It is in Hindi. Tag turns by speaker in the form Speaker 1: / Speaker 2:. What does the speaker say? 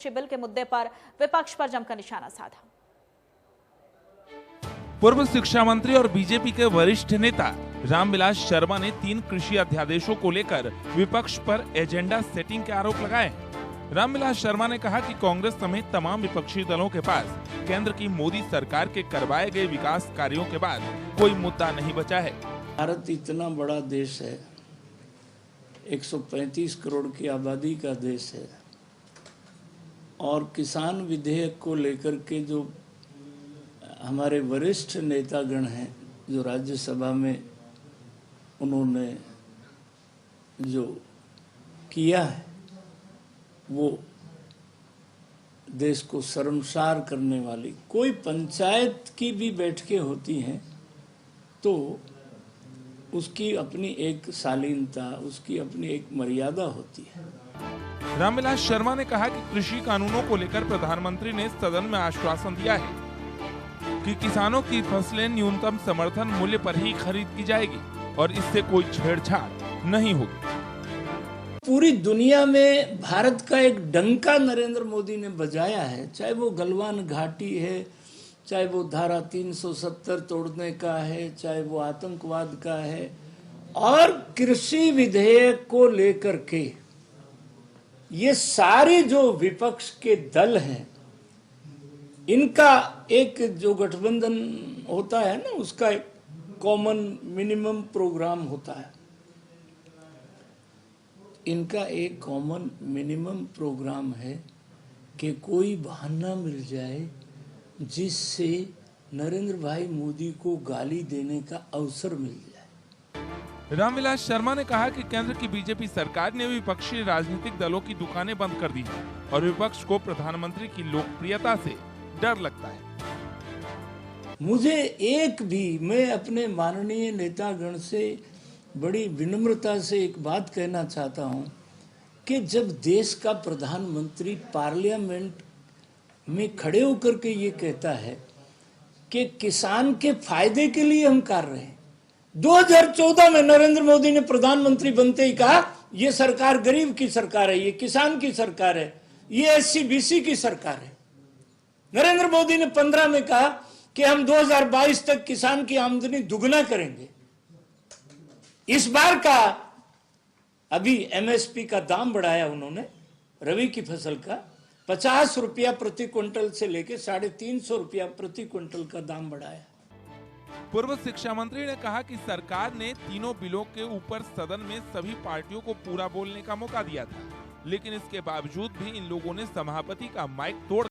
Speaker 1: कृषि बिल के मुद्दे पर विपक्ष पर जमकर निशाना साधा।
Speaker 2: पूर्व शिक्षा मंत्री और बीजेपी के वरिष्ठ नेता रामविलास शर्मा ने 3 कृषि अध्यादेशों को लेकर विपक्ष पर एजेंडा सेटिंग के आरोप लगाए हैं। रामविलास शर्मा ने कहा कि कांग्रेस समेत तमाम विपक्षी दलों के पास केंद्र की मोदी सरकार के करवाए गए विकास कार्यों के बाद कोई मुद्दा नहीं बचा है।
Speaker 3: भारत इतना बड़ा देश है, 135 करोड़ की आबादी का देश है, और किसान विधेयक को लेकर के जो हमारे वरिष्ठ नेतागण हैं, जो राज्यसभा में उन्होंने जो किया है, वो देश को शर्मसार करने वाली। कोई पंचायत की भी बैठकें होती हैं तो उसकी अपनी एक शालीनता, उसकी अपनी एक मर्यादा होती है।
Speaker 2: रामविलास शर्मा ने कहा कि कृषि कानूनों को लेकर प्रधानमंत्री ने सदन में आश्वासन दिया है कि किसानों की फसलें न्यूनतम समर्थन मूल्य पर ही खरीद की जाएगी और इससे कोई छेड़छाड़ नहीं होगी।
Speaker 3: पूरी दुनिया में भारत का एक डंका नरेंद्र मोदी ने बजाया है, चाहे वो गलवान घाटी है, चाहे वो धारा 370 तोड़ने का है, चाहे वो आतंकवाद का है, और कृषि विधेयक को लेकर के ये सारे जो विपक्ष के दल हैं, इनका एक जो गठबंधन होता है ना, उसका एक कॉमन मिनिमम प्रोग्राम होता है। इनका एक कॉमन मिनिमम प्रोग्राम है कि कोई बहाना मिल जाए जिससे नरेंद्र भाई मोदी को गाली देने का अवसर मिल जाए।
Speaker 2: रामविलास शर्मा ने कहा कि केंद्र की बीजेपी सरकार ने विपक्षी राजनीतिक दलों की दुकानें बंद कर दी हैं और विपक्ष को प्रधानमंत्री की लोकप्रियता से डर लगता है।
Speaker 3: मैं अपने माननीय नेतागण से बड़ी विनम्रता से एक बात कहना चाहता हूं कि जब देश का प्रधानमंत्री पार्लियामेंट में खड़े होकर के ये कहता है कि किसान के फायदे के लिए हम कर रहे हैं। 2014 में नरेंद्र मोदी ने प्रधानमंत्री बनते ही कहा ये सरकार गरीब की सरकार है, ये किसान की सरकार है, ये SC-BC की सरकार है। नरेंद्र मोदी ने 15 में कहा कि हम 2022 तक किसान की आमदनी दुगना करेंगे। इस बार का अभी MSP का दाम बढ़ाया उन्होंने, रबी की फसल का 50 रुपया प्रति क्विंटल से लेकर 350 रुपया प्रति क्विंटल का दाम बढ़ाया।
Speaker 2: पूर्व शिक्षा मंत्री ने कहा कि सरकार ने तीनों बिलों के ऊपर सदन में सभी पार्टियों को पूरा बोलने का मौका दिया था, लेकिन इसके बावजूद भी इन लोगों ने सभापति का माइक तोड़